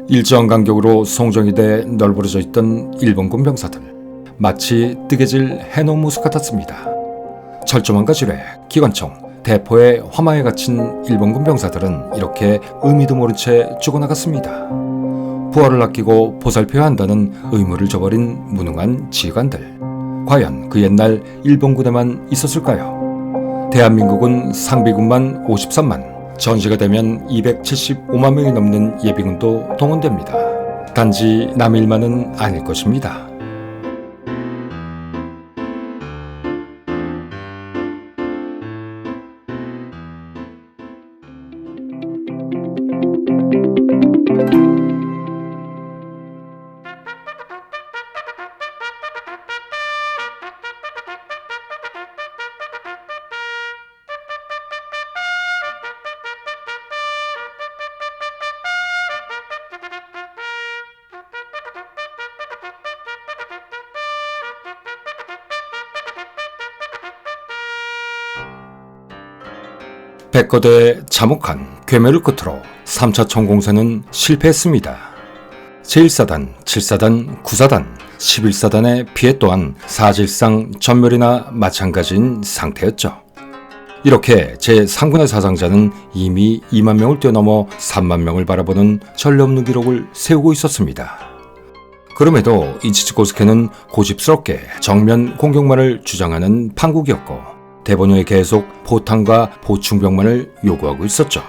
일정 간격으로 송정이 돼 널브러져 있던 일본군 병사들. 마치 뜨개질 해놓은 모습 같았습니다. 철조망과 지뢰, 기관총, 대포에 화마에 갇힌 일본군 병사들은 이렇게 의미도 모른 채 죽어나갔습니다. 부하를 아끼고 보살펴야 한다는 의무를 저버린 무능한 지휘관들. 과연 그 옛날 일본군에만 있었을까요? 대한민국은 상비군만 53만, 전시가 되면 275만 명이 넘는 예비군도 동원됩니다. 단지 남일만은 아닐 것입니다. 백거대의 참혹한 괴멸을 끝으로 3차 총공세는 실패했습니다. 제1사단, 7사단, 9사단, 11사단의 피해 또한 사실상 전멸이나 마찬가지인 상태였죠. 이렇게 제3군의 사상자는 이미 2만 명을 뛰어넘어 3만 명을 바라보는 전례없는 기록을 세우고 있었습니다. 그럼에도 이치치고스케는 고집스럽게 정면 공격만을 주장하는 판국이었고 대본영에 계속 포탄과 보충병만을 요구하고 있었죠.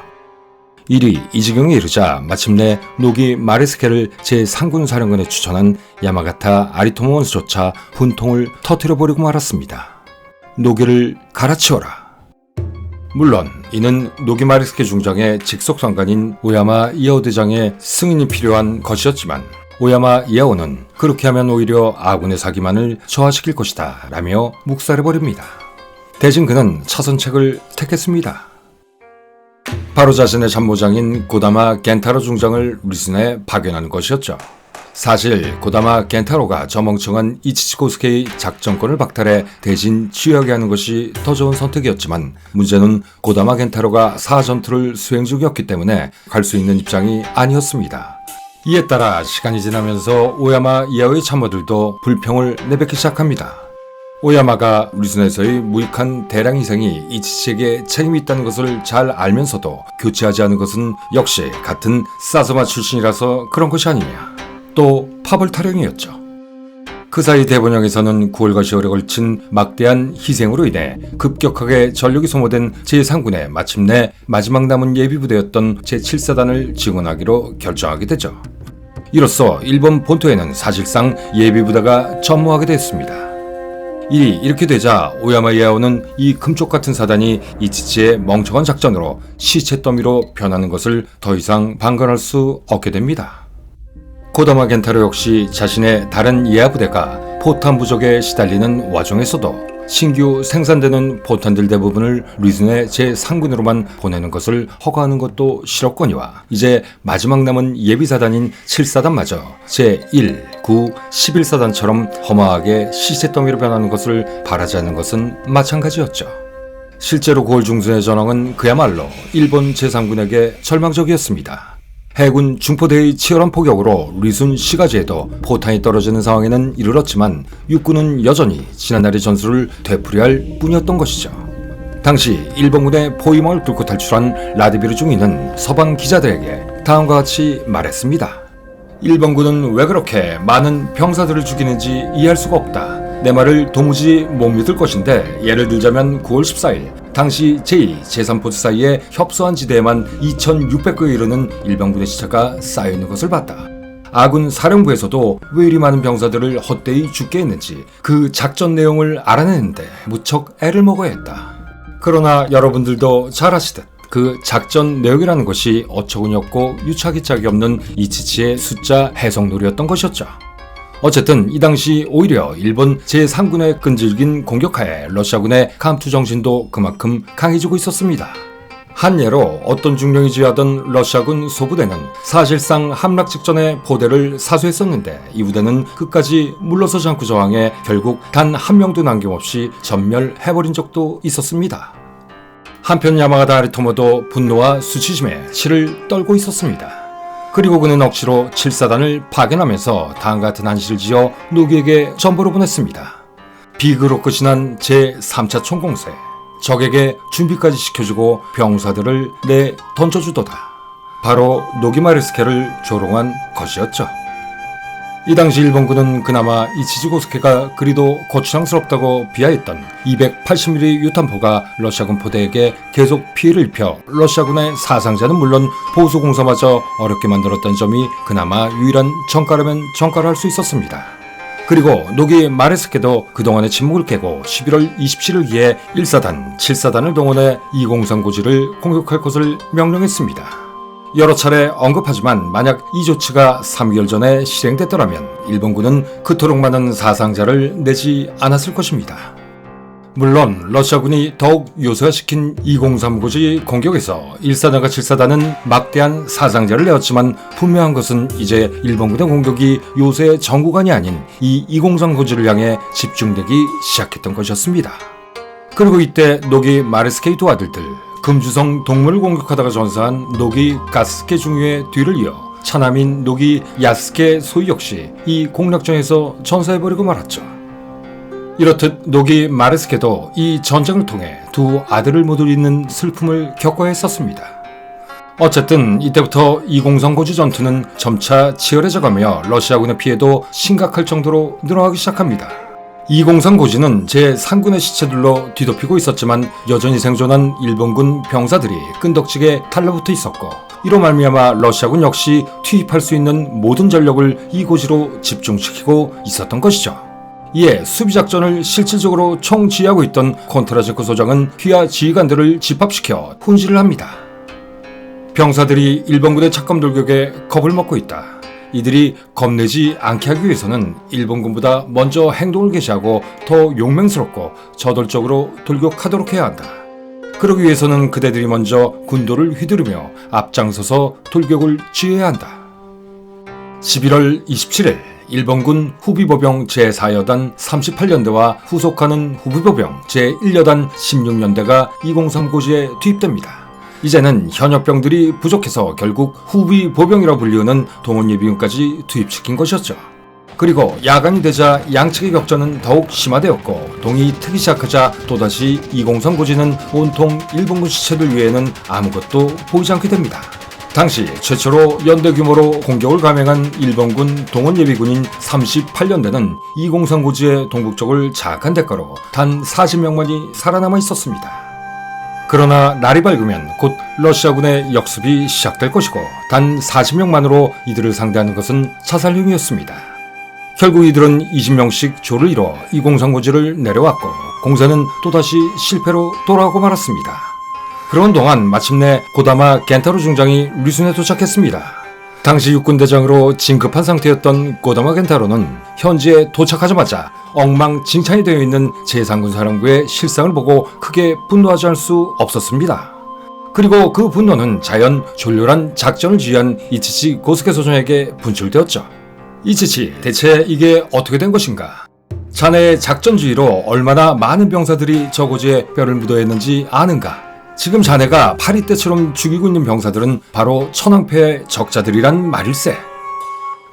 일이 이 지경에 이르자 마침내 노기 마레스케를 제3군 사령관에 추천한 야마가타 아리토모 원수조차 분통을 터뜨려버리고 말았습니다. 노기를 갈아치워라. 물론 이는 노기 마레스케 중장의 직속상관인 오야마 이아오 대장의 승인이 필요한 것이었지만 오야마 이아오는 그렇게 하면 오히려 아군의 사기만을 저하시킬 것이다 라며 묵살해버립니다. 대신 그는 차선책을 택했습니다. 바로 자신의 참모장인 고다마 겐타로 중장을 리슨에 파견하는 것이었죠. 사실 고다마 겐타로가 저 멍청한 이치치고스케의 작전권을 박탈해 대신 지휘하게 하는 것이 더 좋은 선택이었지만 문제는 고다마 겐타로가 사전투를 수행 중이었기 때문에 갈 수 있는 입장이 아니었습니다. 이에 따라 시간이 지나면서 오야마 이아오의 참모들도 불평을 내뱉기 시작합니다. 오야마가 리슨에서의 무익한 대량 희생이 이치치에게 책임이 있다는 것을 잘 알면서도 교체하지 않은 것은 역시 같은 사스마 출신이라서 그런 것이 아니냐. 또 파벌 타령이었죠. 그 사이 대본영에서는 9월과 10월에 걸친 막대한 희생으로 인해 급격하게 전력이 소모된 제3군에 마침내 마지막 남은 예비부대였던 제7사단을 지원하기로 결정하게 되죠. 이로써 일본 본토에는 사실상 예비부대가 전무하게 됐습니다. 일이 이렇게 되자 오야마 이아오는 이 금쪽 같은 사단이 이치치의 멍청한 작전으로 시체 더미로 변하는 것을 더 이상 방관할 수 없게 됩니다. 고다마 겐타로 역시 자신의 다른 이하 부대가 포탄 부족에 시달리는 와중에서도 신규 생산되는 포탄들 대부분을 리슨의 제3군으로만 보내는 것을 허가하는 것도 싫었거니와 이제 마지막 남은 예비사단인 7사단마저 제1, 9, 11사단처럼 허망하게 시체 더미로 변하는 것을 바라지 않는 것은 마찬가지였죠. 실제로 9월 중순의 전황은 그야말로 일본 제3군에게 절망적이었습니다. 해군 중포대의 치열한 포격으로 리순 시가지에도 포탄이 떨어지는 상황에는 이르렀지만 육군은 여전히 지난날의 전술을 되풀이할 뿐이었던 것이죠. 당시 일본군의 포위망을 뚫고 탈출한 라드비르 중위는 서방 기자들에게 다음과 같이 말했습니다. 일본군은 왜 그렇게 많은 병사들을 죽이는지 이해할 수가 없다. 내 말을 도무지 못 믿을 것인데 예를 들자면 9월 14일 당시 제2, 제3포트 사이에 협소한 지대에만 2600거에 이르는 일본군의 시체가 쌓여있는 것을 봤다. 아군 사령부에서도 왜 이리 많은 병사들을 헛되이 죽게 했는지 그 작전 내용을 알아내는데 무척 애를 먹어야 했다. 그러나 여러분들도 잘 아시듯 그 작전 내용이라는 것이 어처구니 없고 유착이 짝이 없는 이치치의 숫자 해석놀이였던 것이었죠. 어쨌든 이 당시 오히려 일본 제3군의 끈질긴 공격하에 러시아군의 감투 정신도 그만큼 강해지고 있었습니다. 한 예로 어떤 중령이 지휘하던 러시아군 소부대는 사실상 함락 직전에 포대를 사수했었는데 이 부대는 끝까지 물러서지 않고 저항해 결국 단 한 명도 남김없이 전멸해버린 적도 있었습니다. 한편 야마가타 아리토모도 분노와 수치심에 치를 떨고 있었습니다. 그리고 그는 억지로 7사단을 파견하면서 다음과 같은 한시를 지어 노기에게 전보를 보냈습니다. 비극으로 끝이 난 제3차 총공세. 적에게 준비까지 시켜주고 병사들을 던져주도다. 바로 노기마르스케를 조롱한 것이었죠. 이 당시 일본군은 그나마 이치지 고스케가 그리도 거추장스럽다고 비하했던 280mm 유탄포가 러시아군 포대에게 계속 피해를 입혀 러시아군의 사상자는 물론 보수공사마저 어렵게 만들었던 점이 그나마 유일한 전가라면 전가를 할 수 있었습니다. 그리고 노기 마레스케도 그동안의 침묵을 깨고 11월 27일기에 1사단, 7사단을 동원해 203 고지를 공격할 것을 명령했습니다. 여러 차례 언급하지만 만약 이 조치가 3개월 전에 실행됐더라면 일본군은 그토록 많은 사상자를 내지 않았을 것입니다. 물론 러시아군이 더욱 요새화시킨 203 고지 공격에서 1사단과 7사단은 막대한 사상자를 내었지만 분명한 것은 이제 일본군의 공격이 요새의 정구간이 아닌 이 203 고지를 향해 집중되기 시작했던 것이었습니다. 그리고 이때 노기 마르스케의 두 아들들 금주성 동물을 공격하다가 전사한 노기 가스케 중위의 뒤를 이어 차남인 노기 야스케 소위 역시 이 공략전에서 전사해버리고 말았죠. 이렇듯 노기 마르스케도 이 전쟁을 통해 두 아들을 모두 잃는 슬픔을 겪어야 했었습니다. 어쨌든 이때부터 203 고지 전투는 점차 치열해져가며 러시아군의 피해도 심각할 정도로 늘어나기 시작합니다. 203 고지는 제3군의 시체들로 뒤덮이고 있었지만 여전히 생존한 일본군 병사들이 끈덕지게 달라붙어 있었고 이로 말미암아 러시아군 역시 투입할 수 있는 모든 전력을 이 고지로 집중시키고 있었던 것이죠. 이에 수비작전을 실질적으로 총지휘하고 있던 콘트라제코 소장은 휘하 지휘관들을 집합시켜 훈시를 합니다. 병사들이 일본군의 착검 돌격에 겁을 먹고 있다. 이들이 겁내지 않게 하기 위해서는 일본군보다 먼저 행동을 개시하고 더 용맹스럽고 저돌적으로 돌격하도록 해야 한다. 그러기 위해서는 그대들이 먼저 군도를 휘두르며 앞장서서 돌격을 지휘해야 한다. 11월 27일 일본군 후비보병 제4여단 38년대와 후속하는 후비보병 제1여단 16년대가 203 고지에 투입됩니다. 이제는 현역병들이 부족해서 결국 후비보병이라 불리우는 동원예비군까지 투입시킨 것이었죠. 그리고 야간이 되자 양측의 격전은 더욱 심화되었고 동이 트기 시작하자 또다시 203 고지는 온통 일본군 시체들 외에는 아무것도 보이지 않게 됩니다. 당시 최초로 연대 규모로 공격을 감행한 일본군 동원예비군인 38년대는 203 고지의 동북쪽을 장악한 대가로 단 40명만이 살아남아 있었습니다. 그러나 날이 밝으면 곧 러시아군의 역습이 시작될 것이고 단 40명만으로 이들을 상대하는 것은 자살행위였습니다. 결국 이들은 20명씩 조를 이뤄 203 고지를 내려왔고 공세는 또다시 실패로 돌아오고 말았습니다. 그런 동안 마침내 고다마 겐타로 중장이 류순에 도착했습니다. 당시 육군대장으로 진급한 상태였던 고다마 겐타로는 현지에 도착하자마자 엉망진창이 되어 있는 제3군 사령부의 실상을 보고 크게 분노하지 않을 수 없었습니다. 그리고 그 분노는 자연 졸렬한 작전을 지휘한 이치치 고스케 소장에게 분출되었죠. 이치치, 대체 이게 어떻게 된 것인가? 자네의 작전 지휘로 얼마나 많은 병사들이 저 고지에 뼈를 묻어야 했는지 아는가? 지금 자네가 파리 때처럼 죽이고 있는 병사들은 바로 천황폐의 적자들이란 말일세.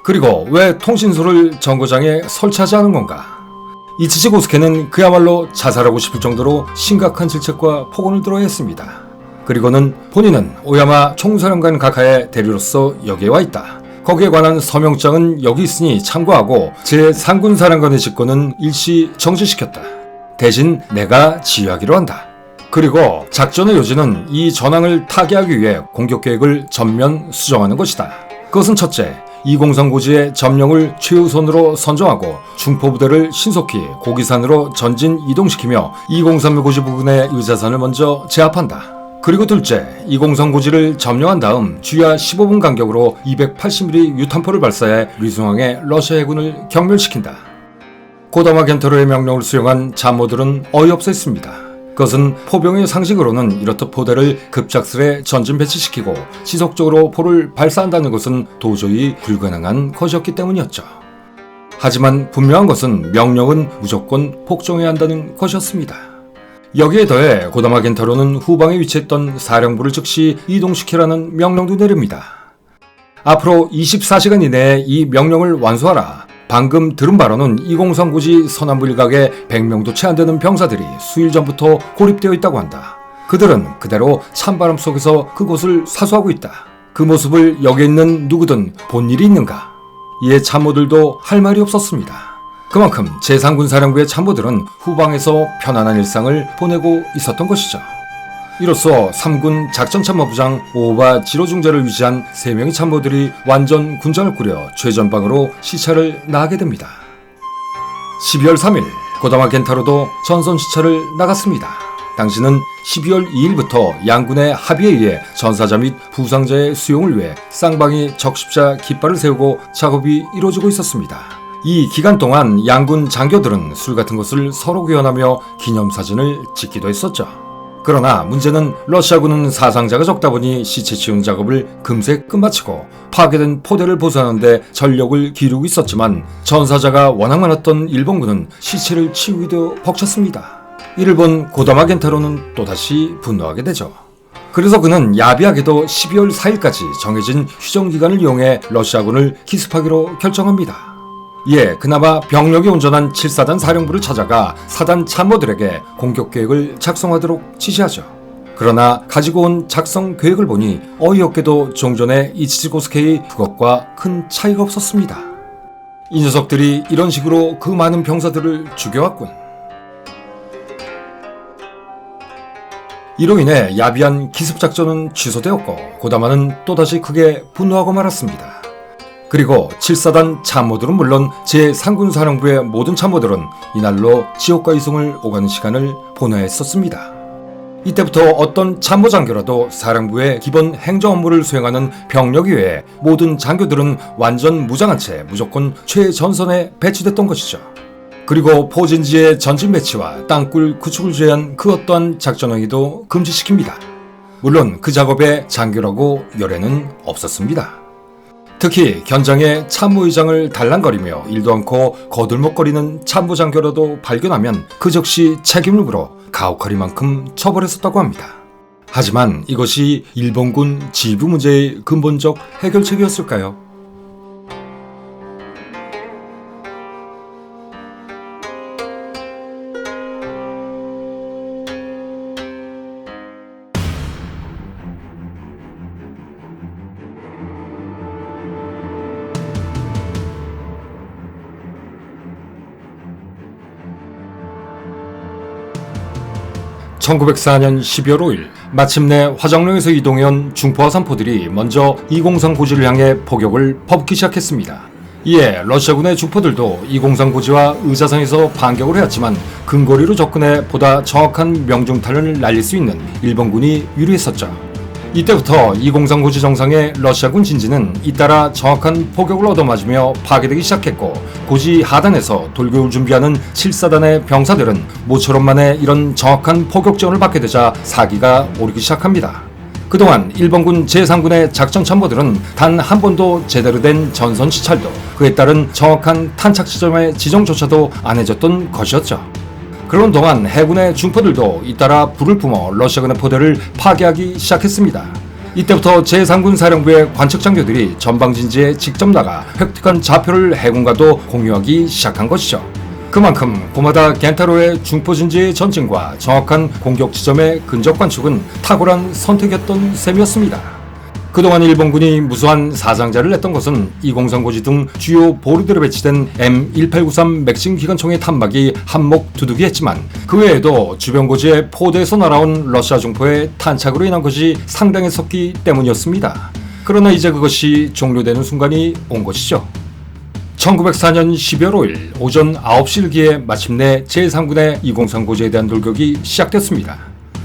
그리고 왜 통신소를 정거장에 설치하지 않은 건가? 이치지 고스케는 그야말로 자살하고 싶을 정도로 심각한 질책과 폭언을 들어야 했습니다. 그리고는 본인은 오야마 총사령관 각하의 대리로서 여기에 와 있다. 거기에 관한 서명장은 여기 있으니 참고하고 제3군 사령관의 직권은 일시 정지시켰다. 대신 내가 지휘하기로 한다. 그리고 작전의 요지는 이 전황을 타개하기 위해 공격 계획을 전면 수정하는 것이다. 그것은 첫째, 203 고지의 점령을 최우선으로 선정하고 중포부대를 신속히 고기산으로 전진 이동시키며 203 고지 부근의 의자산을 먼저 제압한다. 그리고 둘째, 203 고지를 점령한 다음 주야 15분 간격으로 280mm 유탄포를 발사해 류승왕의 러시아 해군을 경멸시킨다. 고다마 겐타로의 명령을 수령한 참모들은 어이없어 했습니다. 그것은 포병의 상식으로는 이렇듯 포대를 급작스레 전진 배치시키고 지속적으로 포를 발사한다는 것은 도저히 불가능한 것이었기 때문이었죠. 하지만 분명한 것은 명령은 무조건 복종해야 한다는 것이었습니다. 여기에 더해 고다마 겐타로는 후방에 위치했던 사령부를 즉시 이동시키라는 명령도 내립니다. 앞으로 24시간 이내에 이 명령을 완수하라. 방금 들은 바로는 203고지 서남부 일각에 100명도 채 안 되는 병사들이 수일 전부터 고립되어 있다고 한다. 그들은 그대로 찬바람 속에서 그곳을 사수하고 있다. 그 모습을 여기 있는 누구든 본 일이 있는가? 이에 참모들도 할 말이 없었습니다. 그만큼 제3군사령부의 참모들은 후방에서 편안한 일상을 보내고 있었던 것이죠. 이로써 3군 작전참모부장 오바 지로중재를 위시한 3명의 참모들이 완전 군정을 꾸려 최전방으로 시차를 나가게 됩니다. 12월 3일 고다마 겐타로도 전선 시차를 나갔습니다. 당시는 12월 2일부터 양군의 합의에 의해 전사자 및 부상자의 수용을 위해 쌍방이 적십자 깃발을 세우고 작업이 이루어지고 있었습니다. 이 기간 동안 양군 장교들은 술 같은 것을 서로 교환하며 기념사진을 찍기도 했었죠. 그러나 문제는 러시아군은 사상자가 적다 보니 시체 치운 작업을 금세 끝마치고 파괴된 포대를 보수하는 데 전력을 기울이고 있었지만 전사자가 워낙 많았던 일본군은 시체를 치우기도 벅찼습니다. 이를 본 고다마 겐타로는 또다시 분노하게 되죠. 그래서 그는 야비하게도 12월 4일까지 정해진 휴전기간을 이용해 러시아군을 기습하기로 결정합니다. 이에 그나마 병력이 온전한 7사단 사령부를 찾아가 사단 참모들에게 공격 계획을 작성하도록 지시하죠. 그러나 가지고 온 작성 계획을 보니 어이없게도 종전의 이치지고스케이 그것과 큰 차이가 없었습니다. 이 녀석들이 이런 식으로 그 많은 병사들을 죽여왔군. 이로 인해 야비한 기습작전은 취소되었고 고다마는 또다시 크게 분노하고 말았습니다. 그리고 7사단 참모들은 물론 제3군사령부의 모든 참모들은 이날로 지옥과 이송을 오가는 시간을 보내야 했었습니다. 이때부터 어떤 참모장교라도 사령부의 기본 행정 업무를 수행하는 병력 이외에 모든 장교들은 완전 무장한 채 무조건 최전선에 배치됐던 것이죠. 그리고 포진지의 전진 배치와 땅굴 구축을 제한 그 어떠한 작전 행위도 금지시킵니다. 물론 그 작업에 장교라고 열애는 없었습니다. 특히 견장에 참모의장을 달랑거리며 일도 않고 거들먹거리는 참모장교라도 발견하면 그 즉시 책임을 물어 가혹하리만큼 처벌했었다고 합니다. 하지만 이것이 일본군 지휘부 문제의 근본적 해결책이었을까요? (1904년 12월 5일) 마침내 화정령에서 이동해온 중포와 산포들이 먼저 203 고지를 향해 포격을 퍼붓기 시작했습니다. 이에 러시아군의 주포들도 203 고지와 의자상에서 반격을 해왔지만 근거리로 접근해 보다 정확한 명중탄을 날릴 수 있는 일본군이 유리했었죠. 이때부터 203 고지 정상의 러시아군 진지는 잇따라 정확한 포격을 얻어맞으며 파괴되기 시작했고 고지 하단에서 돌격을 준비하는 7사단의 병사들은 모처럼 만에 이런 정확한 포격 지원을 받게 되자 사기가 오르기 시작합니다. 그동안 일본군 제3군의 작전 참모들은 단 한 번도 제대로 된 전선 시찰도 그에 따른 정확한 탄착 지점의 지정조차도 안 해줬던 것이었죠. 그런 동안 해군의 중포들도 잇따라 불을 뿜어 러시아군의 포대를 파괴하기 시작했습니다. 이때부터 제3군 사령부의 관측장교들이 전방진지에 직접 나가 획득한 좌표를 해군과도 공유하기 시작한 것이죠. 그만큼 고마다 겐타로의 중포진지의 전진과 정확한 공격 지점의 근접 관측은 탁월한 선택이었던 셈이었습니다. 그동안 일본군이 무수한 사상자를 냈던 것은 203 고지 등 주요 보루들에 배치된 M1893 맥심 기관총의 탄막이 한몫 두둑이했지만 그 외에도 주변 고지의 포대에서 날아온 러시아 중포의 탄착으로 인한 것이 상당했었기 때문이었습니다. 그러나 이제 그것이 종료되는 순간이 온 것이죠. 1904년 12월 5일 오전 9시 일기에 마침내 제3군의 203 고지에 대한 돌격이 시작됐습니다.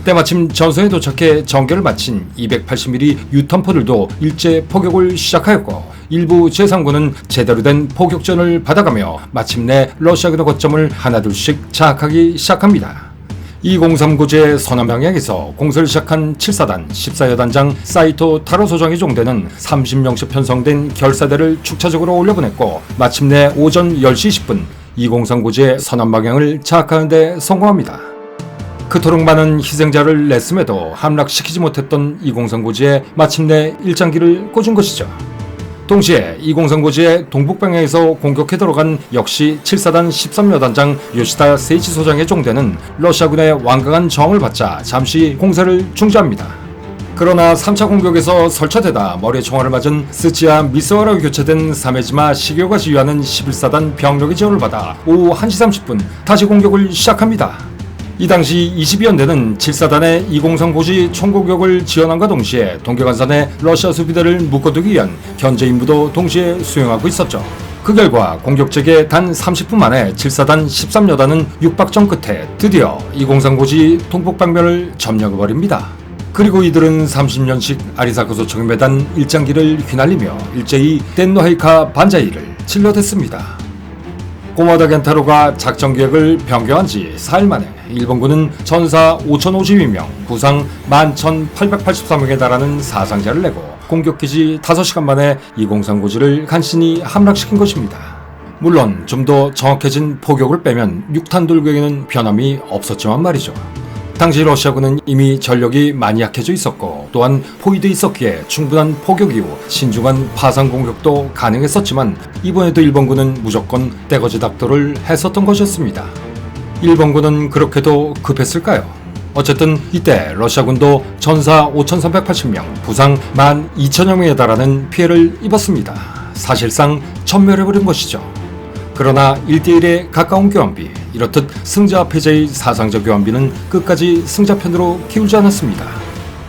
때마침 전선에 도착해 정결을 마친 280mm 유턴포들도 일제 포격을 시작하였고 일부 제3군은 제대로 된 포격전을 받아가며 마침내 러시아군의 거점을 하나둘씩 장악하기 시작합니다. 203 고지의 서남 방향에서 공세를 시작한 7사단 14여단장 사이토 타로 소장의 종대는 30명씩 편성된 결사대를 축차적으로 올려보냈고 마침내 오전 10시 20분 203 고지의 서남 방향을 장악하는 데 성공합니다. 그토록 많은 희생자를 냈음에도 함락시키지 못했던 203 고지에 마침내 일장기를 꽂은 것이죠. 동시에 203고지의 동북방향에서 공격해 들어간 역시 7사단 13여단장 요시다 세이치 소장의 종대는 러시아군의 완강한 저항을 받자 잠시 공세를 중지합니다. 그러나 3차 공격에서 설쳐대다 머리에 총알을 맞은 스치아 미스와로 교체된 사메지마 시교가 지휘하는 11사단 병력의 지원을 받아 오후 1시 30분 다시 공격을 시작합니다. 이 당시 22연대는 7사단의 203고지 총공격을 지원함과 동시에 동계관선에 러시아 수비대를 묶어두기 위한 견제 임무도 동시에 수행하고 있었죠. 그 결과 공격적의 단 30분 만에 7사단 13여단은 육박전 끝에 드디어 203고지 동북방면을 점령해버립니다. 그리고 이들은 30년씩 아리사크 소총에 매단 일장기를 휘날리며 일제히 덴노헤이카 반자이를 질러댔습니다. 고마다 겐타로가 작전 계획을 변경한 지 4일 만에 일본군은 전사 5,052명, 부상 11,883명에 달하는 사상자를 내고 공격기지 5시간 만에 203고지를 간신히 함락시킨 것입니다. 물론 좀 더 정확해진 포격을 빼면 6탄 돌격에는 변함이 없었지만 말이죠. 당시 러시아군은 이미 전력이 많이 약해져 있었고 또한 포위돼 있었기에 충분한 포격 이후 신중한 파상 공격도 가능했었지만 이번에도 일본군은 무조건 떼거지 닥터를 했었던 것이었습니다. 일본군은 그렇게도 급했을까요? 어쨌든 이때 러시아군도 전사 5,380명, 부상 12,000여 명에 달하는 피해를 입었습니다. 사실상 전멸해버린 것이죠. 그러나 1대1에 가까운 교환비, 이렇듯 승자 패자의 사상적 교환비는 끝까지 승자편으로 기울지 않았습니다.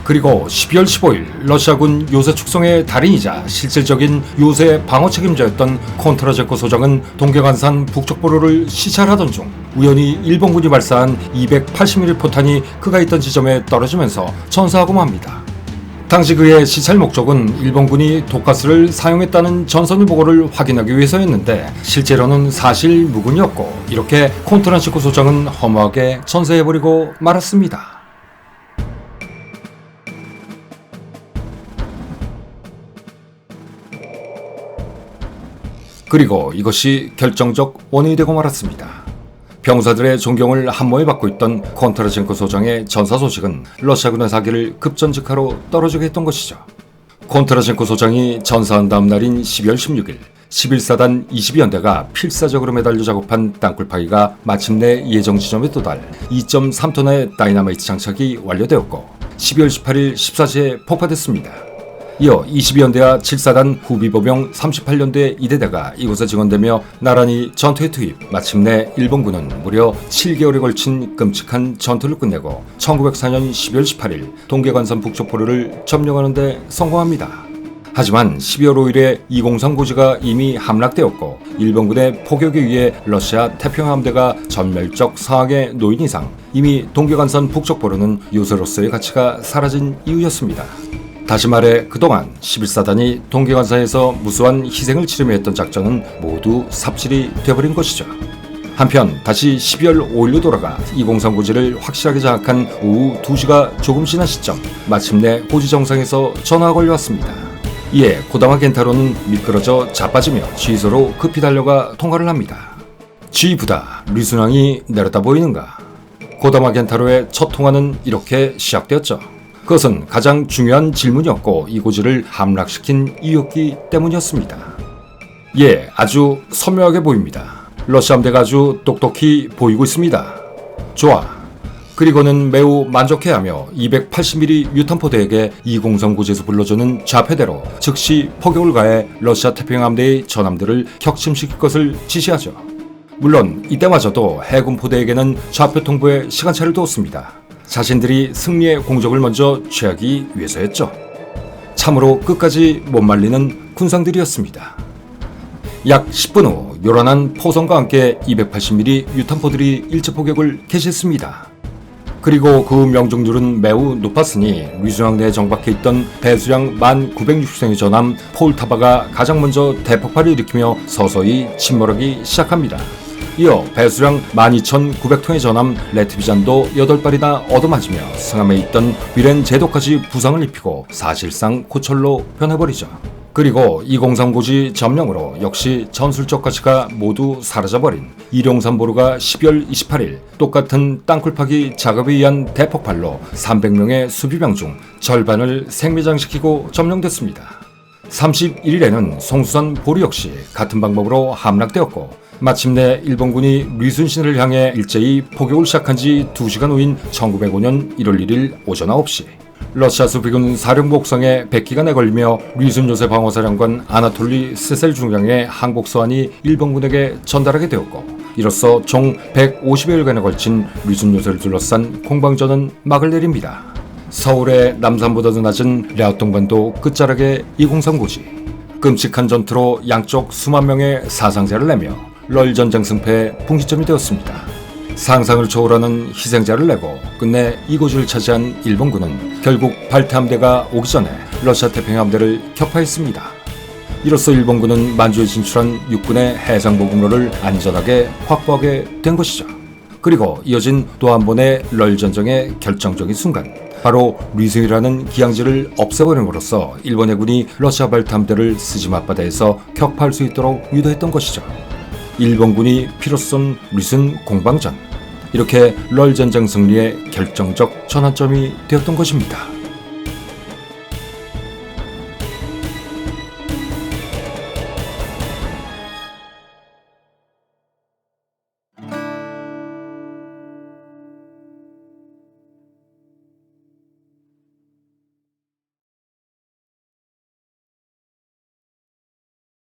그리고 12월 15일 러시아군 요새 축성의 달인이자 실질적인 요새 방어 책임자였던 콘트라제코 소장은 동계관산 북쪽보로를 시찰하던 중 우연히 일본군이 발사한 280mm 포탄이 그가 있던 지점에 떨어지면서 전사하고 맙니다. 당시 그의 시찰 목적은 일본군이 독가스를 사용했다는 전선의 보고를 확인하기 위해서였는데 실제로는 사실 무근이었고 이렇게 콘트라제코 소장은 허무하게 전사해버리고 말았습니다. 그리고 이것이 결정적 원인이 되고 말았습니다. 병사들의 존경을 한몸에 받고 있던 콘트라젠코 소장의 전사 소식은 러시아군의 사기를 급전직하로 떨어지게 했던 것이죠. 콘트라젠코 소장이 전사한 다음 날인 12월 16일 11사단 22연대가 필사적으로 매달려 작업한 땅굴 파기가 마침내 예정 지점에 도달 2.3톤의 다이나마이트 장착이 완료되었고 12월 18일 14시에 폭파됐습니다. 이어 22연대와 7사단 후비보병 38연대 2대대가 이곳에 증원되며 나란히 전투에 투입, 마침내 일본군은 무려 7개월에 걸친 끔찍한 전투를 끝내고 1904년 12월 18일 동계관선 북쪽포로를 점령하는 데 성공합니다. 하지만 12월 5일에 203고지가 이미 함락되었고 일본군의 포격에 의해 러시아 태평양함대가 전멸적 상황에 놓인 이상 이미 동계관선 북쪽포로는 요새로서의 가치가 사라진 이유였습니다. 다시 말해 그동안 11사단이 동계관선에서 무수한 희생을 치르며 했던 작전은 모두 삽질이 되어버린 것이죠. 한편 다시 12월 5일로 돌아가 203고지를 확실하게 장악한 오후 2시가 조금 지난 시점 마침내 고지 정상에서 전화가 걸려왔습니다. 이에 고다마 겐타로는 미끄러져 자빠지며 지휘소로 급히 달려가 통화를 합니다. 지휘부다, 류순왕이 내렸다 보이는가? 고다마 겐타로의 첫 통화는 이렇게 시작되었죠. 그것은 가장 중요한 질문이었고 이 고지를 함락시킨 이유였기 때문이었습니다. 예, 아주 선명하게 보입니다. 러시아 함대가 아주 똑똑히 보이고 있습니다. 좋아. 그리고는 매우 만족해하며 280mm 유탄포대에게 203고지에서 불러주는 좌표대로 즉시 포격을 가해 러시아 태평양 함대의 전함들을 격침시킬 것을 지시하죠. 물론 이때마저도 해군 포대에게는 좌표 통보에 시간차를 두었습니다. 자신들이 승리의 공적을 먼저 취하기 위해서였죠. 참으로 끝까지 못 말리는 군상들이었습니다. 약 10분 후 요란한 포성과 함께 280mm 유탄포들이 일제포격을 개시했습니다. 그리고 그 명중률은 매우 높았으니 류순왕 내 정박해 있던 배수량 1960艘의 전함 폴타바가 가장 먼저 대폭발을 일으키며 서서히 침몰하기 시작합니다. 이어 배수량 12,900톤의 전함 레트비잔도 8발이나 얻어맞으며 승함에 있던 위렌 제도까지 부상을 입히고 사실상 고철로 변해버리죠. 그리고 203고지 점령으로 역시 전술적 가치가 모두 사라져버린 일용산보루가 12월 28일 똑같은 땅굴 파기 작업에 의한 대폭발로 300명의 수비병 중 절반을 생매장시키고 점령됐습니다. 31일에는 송수선 보류 역시 같은 방법으로 함락되었고, 마침내 일본군이 류순신을 향해 일제히 포격을 시작한 지 2시간 후인 1905년 1월 1일 오전 9시 러시아 수비군 사령부 옥상에 100기가 내걸리며 류순 요새 방어사령관 아나톨리 세셀 중령의 항복 서한이 일본군에게 전달하게 되었고, 이로써 총 150여일간에 걸친 류순 요새를 둘러싼 공방전은 막을 내립니다. 서울의 남산보다도 낮은 랴오통반도 끝자락의 203고지. 끔찍한 전투로 양쪽 수만 명의 사상자를 내며 럴 전쟁 승패의 분기점이 되었습니다. 상상을 초월하는 희생자를 내고 끝내 이고지를 차지한 일본군은 결국 발트함대가 오기 전에 러시아 태평양함대를 격파했습니다. 이로써 일본군은 만주에 진출한 육군의 해상보급로를 안전하게 확보하게 된 것이죠. 그리고 이어진 또 한 번의 럴 전쟁의 결정적인 순간, 바로 류승이라는 기항지를 없애버림으로써 일본 해군이 러시아 발트함대를 스즈마 앞바다에서 격파할 수 있도록 유도했던 것이죠. 일본군이 피로 쏜 류승 공방전, 이렇게 럴 전쟁 승리의 결정적 전환점이 되었던 것입니다.